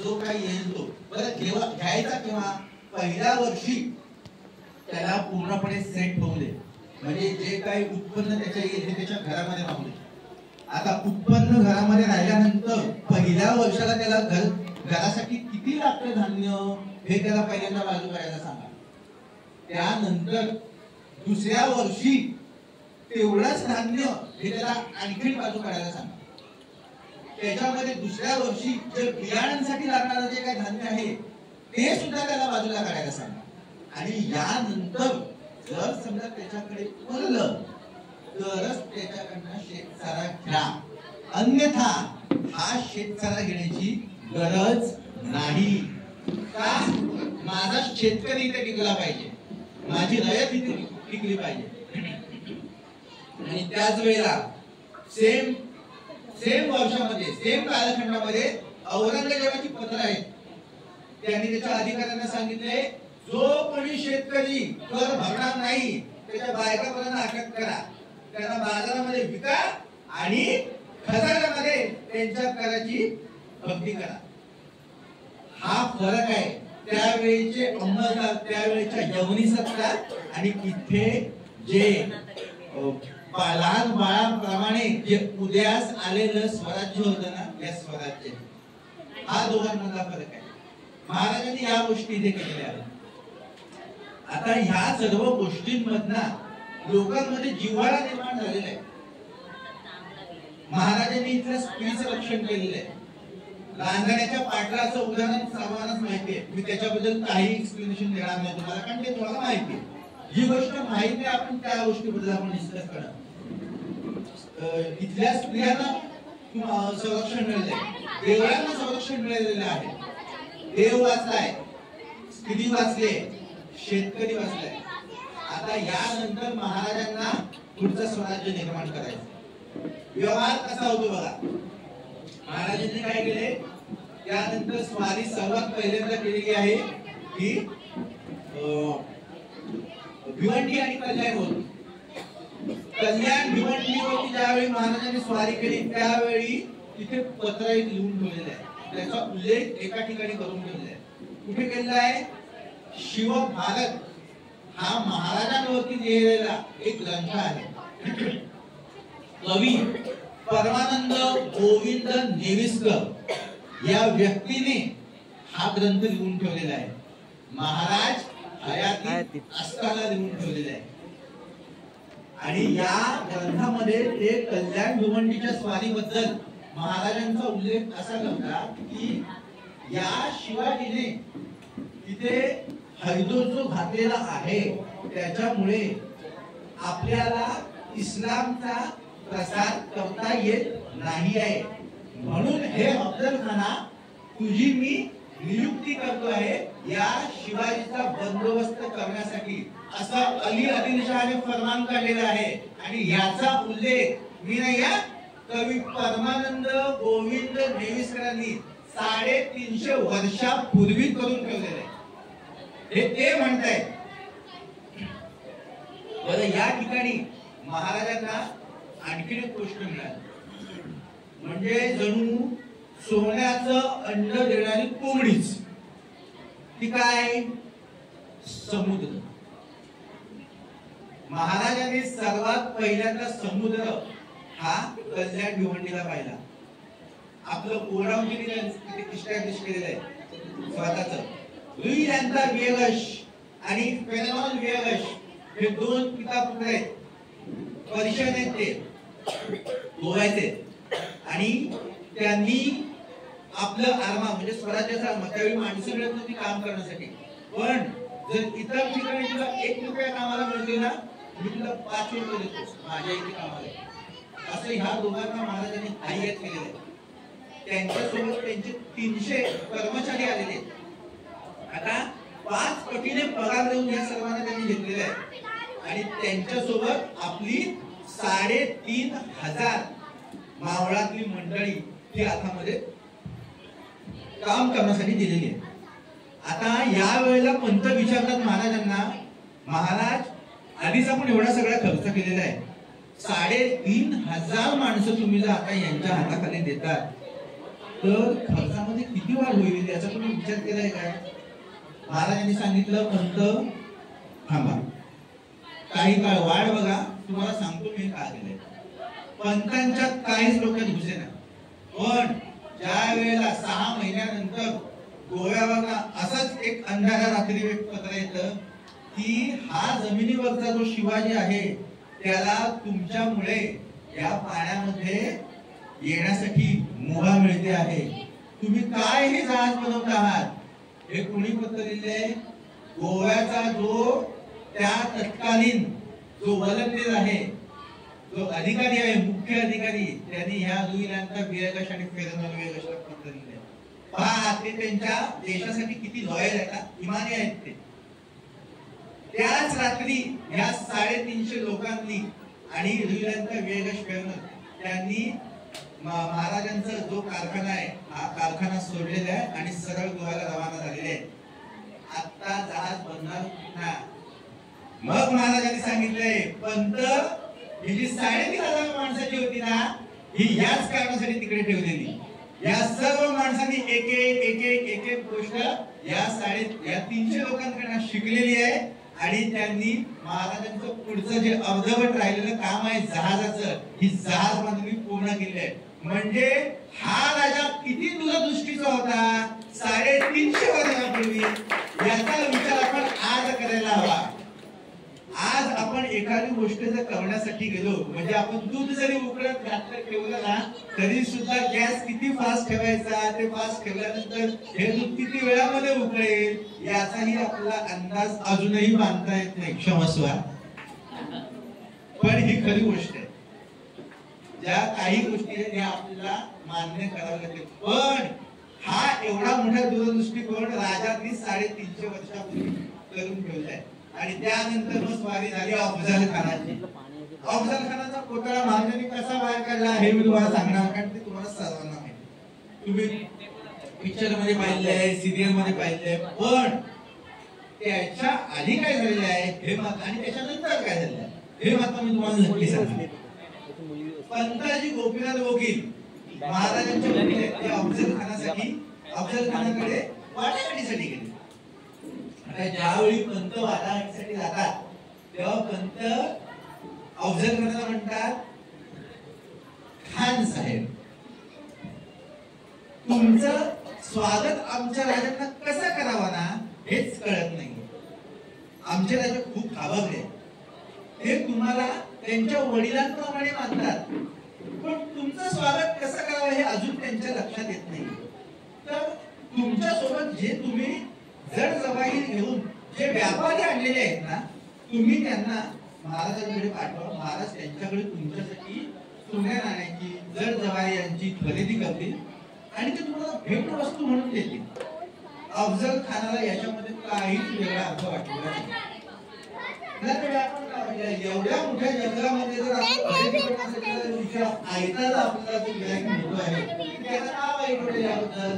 जो काही येईल तो बरं घ्यायचा किंवा पहिल्या वर्षी त्याला पूर्णपणे सेट होऊ दे, म्हणजे जे काही उत्पन्न त्याच्या येईल हे त्याच्या घरामध्ये राहू दे. आता उत्पन्न घरामध्ये राहिल्यानंतर पहिल्या वर्षाला त्याला घरासाठी किती लागतं धान्य हे त्याला पहिल्यांदा बाजू करायला सांगा. त्यानंतर दुसऱ्या वर्षी तेवढंच धान्य हे त्याला आणखी बाजू करायला सांगा. त्याच्यामध्ये दुसऱ्या वर्षी जे बियाण्यांसाठी लागणारं जे काही धान्य आहे ते सुद्धा त्याला बाजूला काढायला सांगा. आणि यानंतर जर समजा त्याच्याकडे उरलं तरच त्याच्याकडनं शेतसारा घ्या, अन्यथा हा शेतसारा घेण्याची गरज नाही. का? माझा शेतकरी इथे टिकला पाहिजे, माझी रयत इथे टिकली पाहिजे. आणि त्याच वेळेला सेम वर्षामध्ये सेम कालखंडामध्ये औरंगजेबाची पत्र आहेत, त्यांनी त्याच्या अधिकाऱ्यांना सांगितले जो कोणी शेतकरी कर भरणार नाही त्याच्या बायकापर्यंत अटक करा, त्यांना बाजारामध्ये विका आणि खजान्यामध्ये त्यांच्या कराची भक्ती करा. हा फरक आहे त्यावेळेचे अंमलदार, त्यावेळेच्या यवनी सत्ता आणि इथे जे लहान बाळाप्रमाणे जे उदयास आलेलं स्वराज्य होतं ना, या स्वराज्य, हा दोघांमधला फरक आहे. महाराजांनी या गोष्टी इथे केलेल्या आहेत. आता ह्या सर्व गोष्टींमधना लोकांमध्ये जिव्हाळा निर्माण झालेला आहे. महाराजांनी इथल्या स्त्रीचं रक्षण केलेलं आहे. रांजण्याच्या पाटलाचं उदाहरण सर्वांनाच माहिती आहे, मी त्याच्याबद्दल काही एक्सप्लेनेशन देणार नाही तुम्हाला, कारण ते तुम्हाला माहिती आहे. जी गोष्ट माहिती आहे आपण त्या गोष्टीबद्दल आपण डिस्कस करणार. इथल्या स्त्रियांना संरक्षण मिळाले, देवळांना संरक्षण मिळालेलं आहे. देव वाचलाय, स्त्री वाचले, शेतकरी वाचलाय. आता यानंतर महाराजांना पुढचं स्वराज्य निर्माण करायचं. व्यवहार कसा होतो बघा. महाराजांनी काय केले, त्यानंतर स्वारी सर्वात पहिल्यांदा केलेली आहे की भिवंडी आणि कल्याण होती. कल्याण भिवंडीवरती ज्यावेळी महाराजांनी स्वारी केली त्यावेळी तिथे पत्र लिहून ठेवलेलं आहे, त्याचा उल्लेख एका ठिकाणी करून ठेवलेला आहे. कुठे केलेला आहे? शिवभारत हा महाराजांवरती लिहिलेला एक ग्रंथ आहे. कवी परमानंद गोविंद नेविस्कर या व्यक्तीने हा ग्रंथ लिहून ठेवलेला आहे. महाराज हयाती असताना लिहून ठेवलेला आहे. आणि या ग्रंथामध्ये ते कल्याण भिवंडीच्या स्वारीबद्दल महाराजांचा उल्लेख असा करतात की या शिवाजीने तिथे हैदोस जो घातलेला आहे त्याच्यामुळे आपल्याला इस्लामचा प्रसार करता येत नाही आहे, म्हणून हे अफजल खाना तुझी मी नियुक्ती करतो आहे या शिवाजीचा बंदोबस्त करण्यासाठी, असं अली आदिलशहाने फरमान काढलेला आहे. आणि याचा उल्लेख मी नाही या कवी परमानंद गोविंद नेविस्करांनी 350 वर्षापूर्वी करून ठेवलेलं आहे. हे ते म्हणतायत. बरं, या ठिकाणी महाराजांना आणखी एक गोष्ट मिळाली, म्हणजे जणू सोन्याचं अंड देणारी कोंबडीच. ती काय? समुद्र. महाराजांनी सर्वात पहिल्यांदा समुद्र हा कल्याण भिवंडीला पाहिला. आपलं कोरावगिरी इस्टॅब्लिश केलेलं आहे स्वतःच. लुई यांचा वेगश आणि फेनॉल वेगश हे दोन पिता पुत्र आहेत, पर्शियन आहेत, ते गोव्याचे. आणि त्यांनी आपलं आर्मा म्हणजे स्वराज्याचा आर्मा, त्यावेळी माणसं मिळत नव्हती काम करण्यासाठी, पण जर इतर ठिकाणी तुला 1 रुपया कामाला मिळते ना, मी तुला 5 रुपये देतो माझ्या इथे कामाला, असं ह्या दोघांना महाराजांनी हायत केलेलं आहे. त्यांच्यासोबत त्यांचे 300 कर्मचारी आलेले. आता 5 पटीने पगार देऊन या सर्वांना त्यांनी घेतलेला आहे. आणि त्यांच्यासोबत आपली 3500 मावळातली मंडळी ही हातामध्ये काम करण्यासाठी दिलेली आहे. आता या वेळेला पंत विचारतात महाराजांना, महाराज आधीच आपण एवढा सगळा खर्च केलेला आहे, 3500 माणसं तुम्ही जर आता यांच्या हाताखाली देतात तर खर्चामध्ये किती वाढ काय होईल याचा तुम्ही विचार केलाय काय? महाराजांनी सांगितलं पंत थांबा, काही काळ वाढ बघा, तुम्हाला सांगतो मी काय केलंय. पंतांच्या काहीच डोक्यात घुसेना, पण ज्या वेळेला 6 महिन्यानंतर गोव्यावरनं असंच एक अंधारा रात्री एक पत्र येतं की हा जमिनीवरचा जो शिवाजी आहे त्याला तुमच्यामुळे या पाण्यामध्ये येण्यासाठी मुभा मिळते आहे, तुम्ही काय हे जहाज बनवत आहात. हे कोणी पत्र लिहिलंय? गोव्याचा जो त्या तत्कालीन जो वलंदेज आहे, जो अधिकारी आहे, मुख्य अधिकारी, त्यांनी ह्या दुईलांचा विरगश आणि फेरनल विरगश पत्र लिहिलंय. पहा ते त्यांच्या देशासाठी किती लॉयल आहेत, इमानी आहेत ते. त्याच रात्री या 350 लोकांनी आणि दुईलांचा विरगश फेरनल त्यांनी महाराजांचा जो कारखाना आहे हा कारखाना सोडलेला आहे आणि सरळ गोव्याला रवाना झालेले आहेत. आता जहाज बनणार ना. मग महाराजांनी सांगितलंय पंत ही जी 3,500 माणसाची होती ना, ही याच कारणासाठी तिकडे ठेवलेली. या सर्व माणसांनी एक गोष्ट या 300 लोकांकडून शिकलेली आहे आणि त्यांनी महाराजांचं पुढचं जे अर्धवट राहिलेलं काम आहे जहाजाचं, ही जहाज बांधणी पूर्ण केली आहे. म्हणजे हा राजा किती दूरदृष्टीचा होता 350 वर्षापूर्वी, याचा विचार आपण आज करायला हवा. आज आपण एखादी गोष्ट जर करण्यासाठी गेलो, म्हणजे आपण दूध जरी उकळत घातलं ठेवलं ना तरी सुद्धा गॅस किती फास्ट ठेवायचा, ते फास्ट ठेवल्यानंतर हे दूध किती वेळामध्ये उकळेल याचाही आपला अंदाज अजूनही बांधता येत नाही, क्षमस्व. पण ही खरी गोष्ट आहे. ज्या काही गोष्टी आहेत त्या आपल्याला मान्य कराव्या लागतील. पण हा एवढा मोठा दूरदृष्टिकोन राजांनी 350 वर्षापूर्वी करून ठेवलाय. आणि त्यानंतर मग स्वारी झाली अफजल खानाची. अफजल खानाचा पुतळा महाराजांनी कसा बाहेर काढला हे मी तुम्हाला सांगणार, कारण ते तुम्हाला सर्वांना माहिती. तुम्ही पिक्चर मध्ये पाहिलंय, सिरियल मध्ये पाहिलंय, पण त्याच्या आधी काय झालेलं आहे हे मात्र आणि त्याच्यानंतर काय झालं हे मात्र मी तुम्हाला नक्की सांगतो. पंताजी गोपीनाथ वकील महाराजांच्या अफजल खानासाठी अफजल खानाकडे वाटाघाटीसाठी गेले. आता ज्यावेळी पंत वाटाघाटीसाठी जातात तेव्हा पंत अफजल खानाला म्हणतात, खान साहेब तुमचं स्वागत आमच्या राजांना कसं करावं ना हेच कळत नाही. आमचे राजा खूप खाबकले, ते तुम्हाला त्यांच्या वडिलांप्रमाणे मानतात, पण तुमचं स्वागत कसं करावं हे अजून त्यांच्या लक्षात येत नाही. तर तुमच्या सोबत जे तुम्ही जड जबाई घेऊन जे व्यापारी आणलेले आहेत ना, तुम्ही त्यांना महाराजांकडे पाठवा. महाराज त्यांच्याकडे तुमच्यासाठी सोन्या नाण्याची जड जबाई यांची खरेदी करतील आणि ते तुम्हाला भेट वस्तू म्हणून देतील. अफजल खानाला याच्यामध्ये काहीच वेगळा अर्थ वाटलेला नाही. एवढ्या मोठ्या जंगलामध्ये जर ऐकायला आपल्याला जो गिऱ्हाईक मिळतो आहे त्याला का वाईट वाटेल याबद्दल?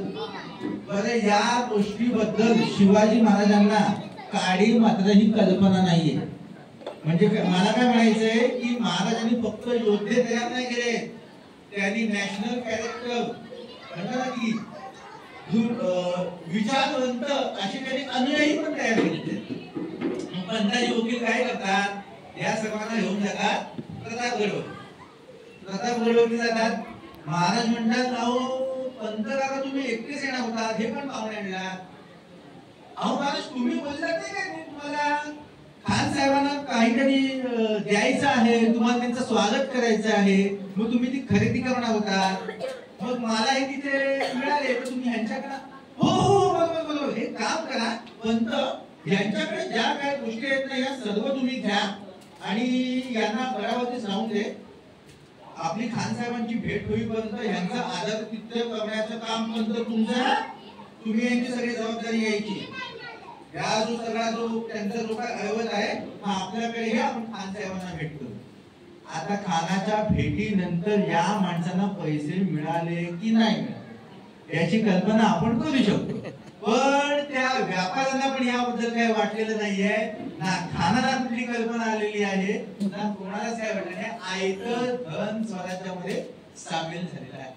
बरं, या गोष्टीबद्दल शिवाजी महाराजांना काडी मात्र ही कल्पना नाहीये. म्हणजे मला काय म्हणायचंय की महाराजांनी फक्त योद्धे तयार नाही केले, त्यांनी नॅशनल कॅरेक्टर म्हणतात की विचारवंत असे त्यांनी अनुयायी पण तयार केले. पंताजी वकील काय करतात, या सर्वांना घेऊन जातात प्रतापगडवर. प्रतापगडवरती जातात. महाराज म्हणतात, अहो पंत काका तुम्ही एकटेच येणार होता, हे पण पाहुणे आणला. अहो महाराज तुम्ही बोललात नाही काय तुम्हाला खान साहेबांना काहीतरी द्यायचं आहे, तुम्हाला त्यांचं स्वागत करायचं आहे, मग तुम्ही ती खरेदी करणार होता. मग मला हे तिथे मिळाले तर तुम्ही ह्यांच्याकडे हो हो बरोबर हे काम करा, पंत यांच्याकडे ज्या काही गोष्टी आहेत ना या सर्व तुम्ही घ्या आणि यांना बराबरच राहून दे. आपली खान साहेबांची भेट होईपर्यंत यांचा आदर तिथ्य करण्याचं काम पंत तुमचं, तुम्ही यांची सगळी जबाबदारी घ्यायची. या जो सगळा जो त्यांचा जो काय ऐवज आहे हा आपल्याकडे हे आपण खान साहेबांना भेटतो. आता खानाच्या भेटीनंतर या माणसांना पैसे मिळाले की नाही मिळाले याची कल्पना आपण करू शकतो, पण त्या व्यापाऱ्यांना पण याबद्दल काही वाटलेलं नाहीये. ना खानाला कुठली कल्पना आलेली आहे ना कोणालाच काय वाटलं नाही. आयतं धन स्वराज्यामध्ये सामील झालेलं आहे.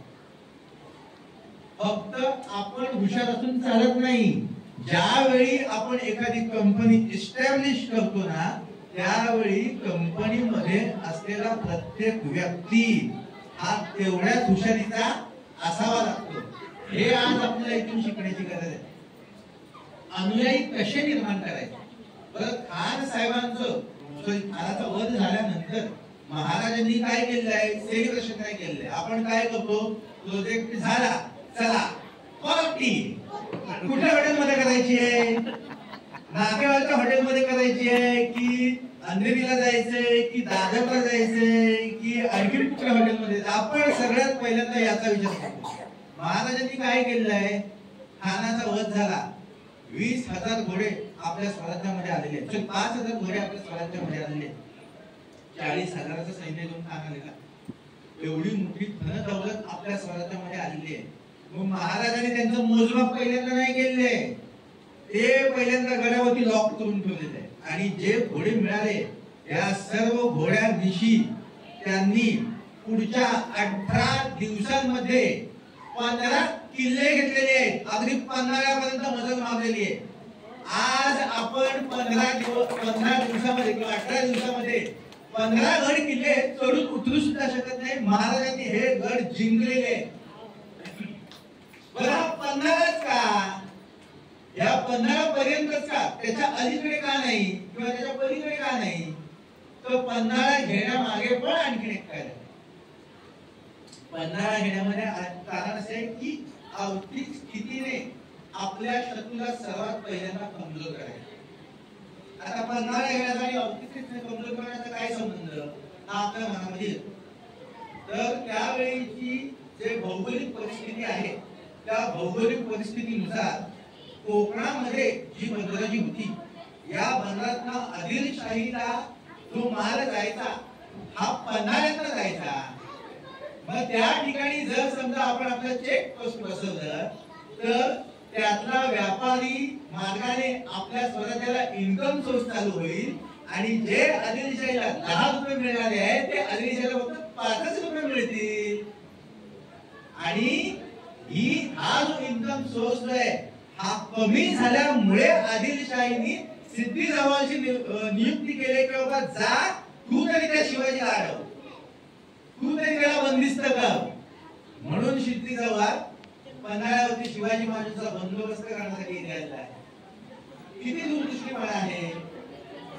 फक्त आपण हुशार असून चालत नाही, ज्यावेळी आपण एखादी कंपनी इस्टॅब्लिश करतो ना त्यावेळी कंपनीमध्ये असलेला प्रत्येक व्यक्ती हा तेवढ्याच हुशारीचा असावा लागतो. हे आज आपल्याला इथून शिकण्याची गरज आहे. अनुयायी कसे निर्माण करायचे. परत खान साहेबांचं खानाचा वध झाल्यानंतर महाराजांनी काय केलेलं आहे, सेलिब्रेशन काय केलेलं आहे. आपण काय करतो, प्रोजेक्ट झाला चला पार्टी कुठल्या हॉटेलमध्ये करायची आहे, नागेवालच्या हॉटेलमध्ये करायची आहे की अंधेरीला जायचंय की दादरला जायचंय की आणखी कुठल्या हॉटेलमध्ये. आपण सगळ्यात पहिल्यांदा याचा विचार करतो. महाराजांनी काय केलेलं आहे, खानाचा वध झाला 20,000 घोडे आपल्या स्वराज्यामध्ये आलेले, 5,000 घोडे आपल्या स्वराज्यामध्ये आलेले, 40,000चं सैन्य घेऊन खान आलेला. एवढी मोठी धन दौलत आपल्या स्वराज्यामध्ये आलेली आहे. मग महाराजांनी त्यांचं मोजमाप पहिल्यांदा नाही केलेले, ते पहिल्यांदा गडावरती लॉक करून ठेवलेले आहे. आणि जे घोडे मिळाले या सर्व घोड्यांविषयी त्यांनी पुढच्या 18 दिवसांमध्ये 15 किल्ले घेतलेले आहेत. अगदी पन्हाळ्यापर्यंत मदत मागलेली आहे. आज आपण 15 दिवसामध्ये किंवा 18 दिवसामध्ये 15 गड किल्ले चढून उतरू सुद्धा शकत नाही. महाराजांनी हे गड जिंकलेले. बरं 15च का, या 15 पर्यंतच का, त्याच्या अलीकडे का नाही किंवा त्याच्या पलीकडे का नाही. तर 15 घेण्यामागे पण आणखी एक कारण. 15 घेण्यामध्ये कारण असे की आर्थिक स्थितीने आपल्या शत्रूला सर्वात पहिल्यांदा कमजोर करायचं. आता 15 घेण्याचा आणि आर्थिक स्थितीने कमजोर करण्याचा काय संबंध हा आपल्या मनामध्ये येतो. तर त्यावेळीची जे भौगोलिक परिस्थिती आहे त्या भौगोलिक परिस्थितीनुसार कोकणामध्ये जी बंदरं जी होती या बंदरातनं आदिलशाहीला जो माल जायचा हा पन्हाळ्यातनं जायचा. मग त्या ठिकाणी जर समजा आपण आपलं चेक पोस्ट बसवलं तर त्यातला व्यापारी मार्गाने आपल्या स्वराज्याला इन्कम सोर्स चालू होईल आणि जे आदिलशाहीला 10 रुपये मिळाले आहेत ते आदिलशाहीला फक्त 5 रुपये मिळतील. आणि हा जो इन्कम सोर्स आहे हा कमी झाल्यामुळे आदिलशाहीने सिद्धी जवळची नियुक्ती केली की बाबा जा तू तरी त्या शिवाजीला अडव, तू तरी त्याला बंदिस्त कर. म्हणून सिद्धी जवळ पन्हाळ्यावरती शिवाजी महाराजांचा बंदोबस्त करण्यासाठी गेलेला आहे. किती दूरदृष्टीपणा आहे.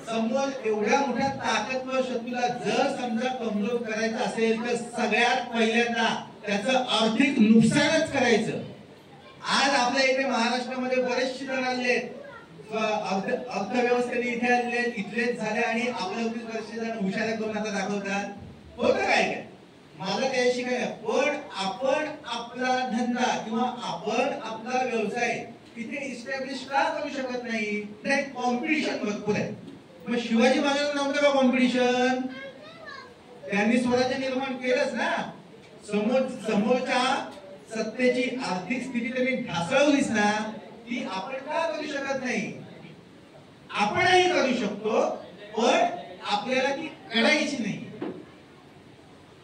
समोर एवढ्या मोठ्या ताकदवर शत्रूला जर समजा कमजोर करायचं असेल तर सगळ्यात पहिल्यांदा त्याचं आर्थिक नुकसानच करायचं. आज आपल्या इथे महाराष्ट्रामध्ये बरेचसे जण आले अर्थव्यवस्थेने इथे आले, इथलेच झाले आणि आपल्यावरती बरेचसे जण हुशाऱ्या करून आता दाखवतात. होतं काय काय मला त्याशी काय. पण आपण आपला धंदा किंवा आपण आपला व्यवसाय तिथे इस्टॅब्लिश का करू शकत नाही. कॉम्पिटिशन भरपूर आहे. मग शिवाजी महाराजांना नव्हतं का कॉम्पिटिशन. त्यांनी स्वराज्य निर्माण केलंच ना. समोरच्या सत्तेची आर्थिक स्थिती त्यांनी ढासळवलीच ना. ती आपण का करू शकत नाही. आपणही करू शकतो पण आपल्याला ती करायची नाही.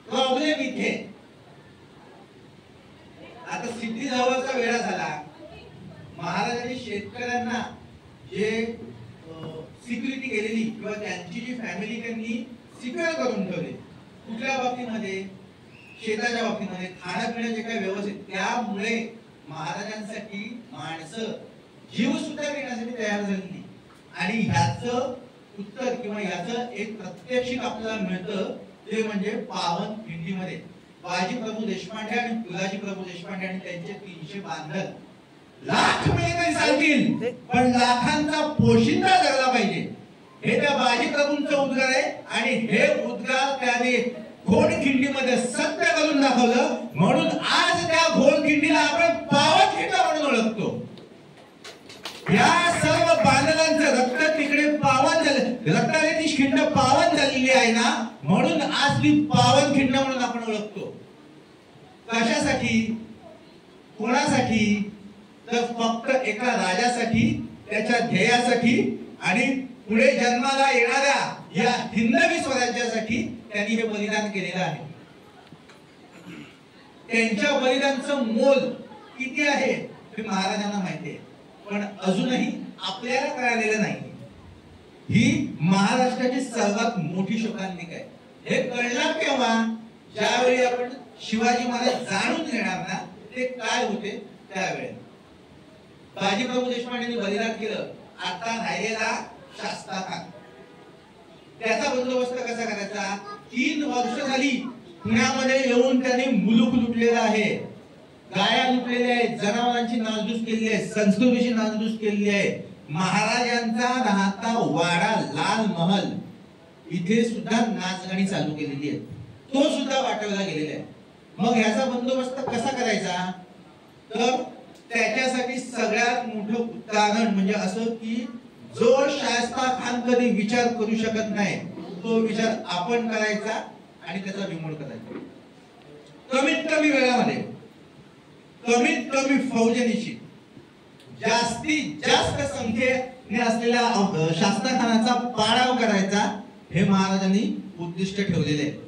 प्रॉब्लेम इथे आता सिद्धी जवळचा वेळा झाला. महाराजांनी शेतकऱ्यांना जे सिक्युरिटी केलेली किंवा त्यांची जी फॅमिली त्यांनी सिक्युअर करून ठेवली कुठल्या बाबतीमध्ये, शेताच्या बाबतीमध्ये, खाण्यापिण्याचे काय व्यवस्थित. त्यामुळे महाराजांसाठी माणसं जीव सुद्धा देण्यासाठी तयार झाली. आणि ह्याचं उत्तर किंवा ह्याचं एक प्रत्यक्षिक आपल्याला मिळतं ते म्हणजे पावनखिंडीमध्ये बाजी प्रभू देशपांडे आणि तुलाजी प्रभू देशपांडे आणि त्यांचे 300 बांधव. लाख मिळेल चालतील पण लाखांचा पोशिंदा जगला पाहिजे हे त्या बाजी प्रभूंचं उद्गार आहे. आणि हे उद्गार त्याने घोडखिंडीमध्ये सत्य करून दाखवलं. म्हणून आज त्या घोडखिंडीला आपण पावनखिंड म्हणून ओळखतो. या सर्व बांधवांचं रक्त तिकडे पावन झालं, रक्ताने ती खिंड पावन झालेली आहे ना. म्हणून आज ती पावनखिंड म्हणून आपण ओळखतो. कशासाठी, कोणासाठी तर फक्त एका राजासाठी, त्याच्या ध्येयासाठी आणि पुढे जन्माला येणाऱ्या या हिंदवी स्वराज्यासाठी त्यांनी हे बलिदान केलेलं आहे. त्यांच्या बलिदानाचं मोल किती आहे हे महाराजांना माहिती आहे, पण अजूनही आपल्याला कळालेलं नाही. ही महाराष्ट्राची सर्वात मोठी शोकांतिका आहे. हे कळणार केव्हा? ज्यावेळी आपण शिवाजी महाराज जाणून घेणार ना ते काय होते त्यावेळेला. बाजीप्रभू देशपांडेंनी बलिदान केलं, आता राहिलेला शास्ता खान, त्याचा बंदोबस्त कसा करायचा? 3 वर्ष झाली पुण्यामध्ये येऊन त्यांनी मुलूक लुटलेला आहे, गाया लुटलेल्या आहेत, जनावरांची नासधूस केलेली आहे, संस्कृतीची नासधूस केलेली आहे. महाराजांचा राहता वाडा लाल महल इथे सुद्धा नाचगाणी चालू केलेली आहे, तो सुद्धा वाटवला गेलेला आहे. मग ह्याचा बंदोबस्त कसा करायचा? तर त्याच्यासाठी सगळ्यात मोठं कारण म्हणजे असं की जो शास्ता खान कधी विचार करू शकत नाही तो विचार आपण करायचा आणि त्याचा बिमोड करायचा. कमीत कमी वेळामध्ये कमीत कमी फौजनिशी जास्तीत जास्त संख्येने असलेल्या शास्ता खानाचा पाडाव करायचा हे महाराजांनी उद्दिष्ट ठेवलेले आहे.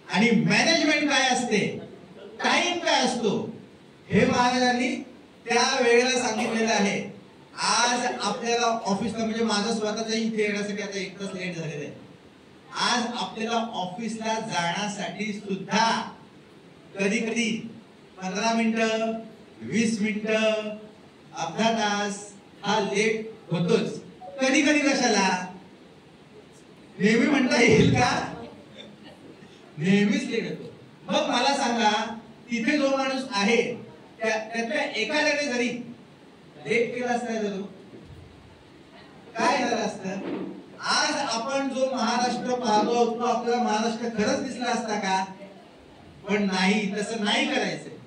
आणि मॅनेजमेंट काय असते, टाइम काय असतो हे महाराजांनी त्या वेळेला सांगितलेलं आहे. आज आपल्याला ऑफिसला म्हणजे माझा स्वतःचा इथे येण्यासाठी आता 1 तास लेट झालेला आहे. आज आपल्याला ऑफिसला जाण्यासाठी सुद्धा कधी कधी 15 मिनिटं 20 मिनिटं अर्धा तास हा लेट होतोच. कधी कधी कशाला? नेहमी म्हणता येईल का? नेहमीच लेट होतो. मग मला सांगा, तिथे जो माणूस आहे त्यातल्या एखाद्याने जरी लेट केला असता तर काय झालं असतं? आज आपण जो महाराष्ट्र पाहतो तो आपल्याला महाराष्ट्र खरंच दिसला असता का? पण नाही, तसं नाही करायचं.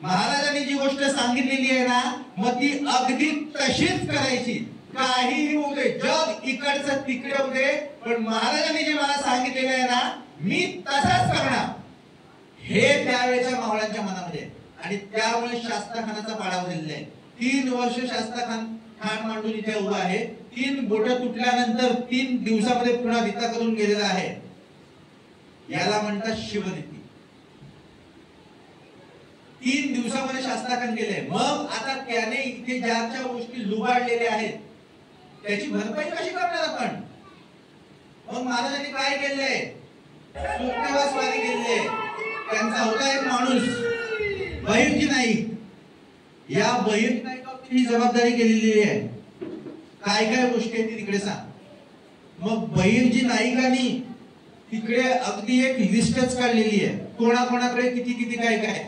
महाराजांनी जी गोष्ट सांगितलेली आहे ना मग ती अगदी तशीच करायची. काहीही होऊ दे, जग इकडचं तिकडे होऊ दे, पण महाराजांनी जे मला सांगितलेलं आहे ना मी तसाच करणार, हे त्यावेळेच्या मावळ्यांच्या मनामध्ये. आणि त्यामुळे शास्ता खानाचा पाडाव झालेला आहे. 3 वर्ष शास्ता खान मांडून इथे उभा आहे. 3 बोटं तुटल्यानंतर 3 दिवसामध्ये पुन्हा रीता करून गेलेला आहे. याला म्हणतात शिवनीती. 3 दिवसामध्ये शास्ता खान गेले. मग आता त्याने इथे ज्या गोष्टी लुबाडलेल्या आहेत त्याची भरपाई कशी करणार आपण? मग महाराजांनी काय केलंय? सुटकेवासवारी केले. त्यांचा होता एक माणूस बहिर्जी नाईक. या बहिर्जी नाईकाची ही जबाबदारी केलेली आहे. काय काय गोष्टी आहेत तिकडे सांग. मग बहिर्जी नाईकांनी तिकडे अगदी एक लिस्टच काढलेली आहे, कोणाकोणाकडे किती किती काय काय.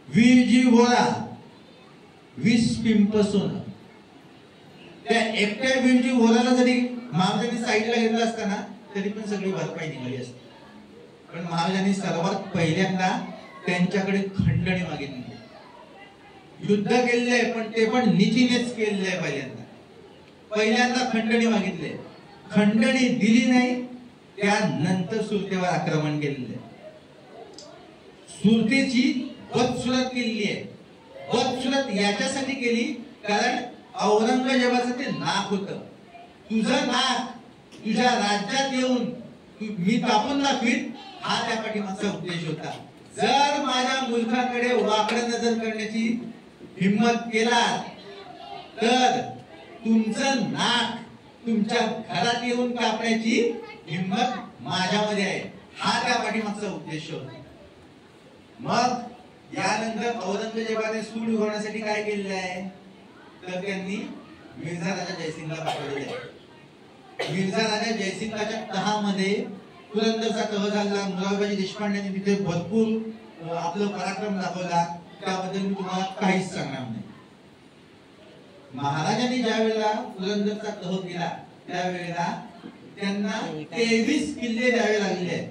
वीरजी वोरा 20 पिंप सोनं. त्या एकट्या वीरजी वोराला जरी महाराजांनी साईडला घेतलं असताना तरी पण सगळी भरपाई निघाली असते. पण महाराजांनी सर्वात पहिल्यांदा त्यांच्याकडे खंडणी मागितली. युद्ध केले पण ते पण नीतीनेच केले. पहिल्यांदा खंडणी मागितले, खंडणी दिली नाही. त्यानंतर सुरतेवर आक्रमण केलेले. सुरतेची बदसुरत केलेली आहे. बदसुरत याच्यासाठी केली कारण औरंगजेबाचं ते नाक होतं. तुझं नाक तुझ्या राज्यात येऊन मी कापून दाखवीन, हा त्या पाठीमागचा उद्देश होता. जर माझ्या मुलखाकडे वाकडे नजर करण्याची हिम्मत केला तर तुमचं नाक तुमच्या घरात येऊन कापण्याची हिम्मत माझ्यामध्ये आहे, हा त्या पाठीमागचा उद्देश होता. मग यानंतर औरंगजेबाने सूड उघडण्यासाठी काय केलेलं आहे तर त्यांनी मिर्झा राजा जयसिंगला पाठवलेलं आहे. मिर्झा राजा जयसिंगाच्या तहामध्ये पुरंदरचा तह झाला. मुरारबाजी देशपांडेंनी तिथे भरपूर आपलं पराक्रम दाखवला. त्याबद्दल मी तुम्हाला काहीच सांगणार नाही. महाराजांनी ज्या वेळेला पुरंदरचा तह केला त्यावेळेला त्यांना 23 किल्ले द्यावे लागले आहेत.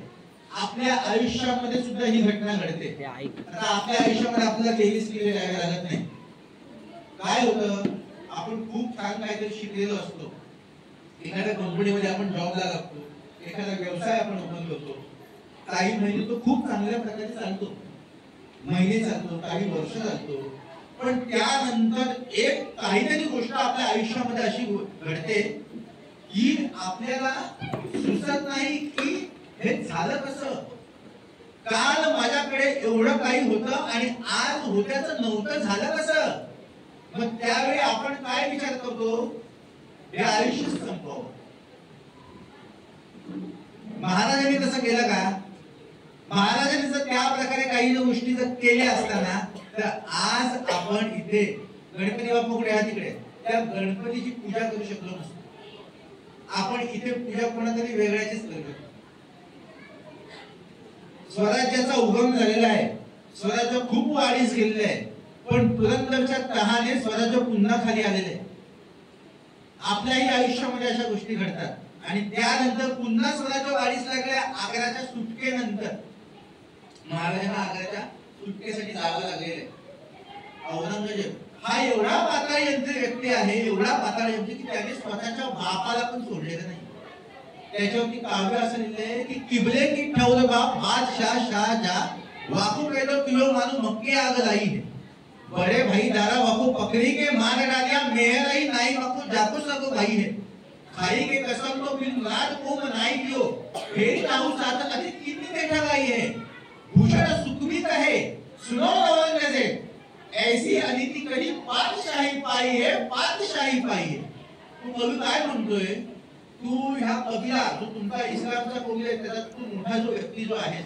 आपल्या आयुष्यामध्ये सुद्धा ही घटना घडते. आता आपल्या आयुष्यामध्ये आपल्याला 23 किल्ले द्यावे लागत नाही. काय होतं, आपण खूप छान काहीतरी शिकलेलो असतो. एखाद्या कंपनीमध्ये आपण जॉबला लागतो, एखादा व्यवसाय आपण ओपन करतो. काही महिने तो खूप चांगल्या प्रकारे चालतो, महिने चालतो, काही वर्ष चालतो. पण त्यानंतर एक काहीतरी गोष्ट आपल्या आयुष्यामध्ये अशी घडते की आपल्याला सुचत नाही की हे झालं कसं, काल माझ्याकडे एवढं काही होतं आणि आज होत्याचं नव्हतं झालं कसं? मग त्यावेळी आपण काय विचार करतो? हे आयुष्य संपव. महाराजांनी तसं केलं का? महाराजांनी जर त्या प्रकारे काही गोष्टी जर केल्या असताना तर आज आपण इथे गणपती बाप्पा कुठे आहे तिकडे त्या गणपतीची पूजा करू शकलो नसतो. आपण इथे पूजा कोणातरी वेगळ्याचीच करतो. स्वराज्याचा उगम झालेला आहे, स्वराज्य खूप वाढीस गेलेले आहे, पण पुरंदरच्या तहाने स्वराज्य पुन्हा खाली आलेले आहे. आपल्याही आयुष्यामध्ये अशा गोष्टी घडतात आणि त्यानंतर पुन्हा स्वराज्य वाढीस लागल्या. आग्र्याच्या सुटकेनंतर महाराजांना आग्र्याच्या सुटकेसाठी जावं लागलेलं आहे. औरंगजेब हा एवढा पाताळ यंत्री व्यक्ती आहे, एवढा पाताळ यंत्री की त्याने स्वतःच्या बापाला पण सोडलेलं नाही. त्याच्यावरती काव्य असं लिहिलंय की किबले की ठौर बाप बादशाह शाहजहां वाकू पैदो किलो मानू मक्के आग लाई है. बड़े भाई दारा वाकू पकड़ी के मार डालिया मेहराई नाई वाकू जाकू सको भाई है. खाई के कसम तो बिन रात को मनाई लियो फेरी ताऊ साथ अति कितनी देखा गई है. भूषण सुखमी कहे सुनो औरंगजेब ऐसी अनिति करी पातशाही पाई है, पातशाही पाई है. तू कवी काय म्हणतोय? तू ह्या कवीला जो तुमचा इस्लामचा कवी आहे त्याचा तू मोठा जो व्यक्ती जो आहे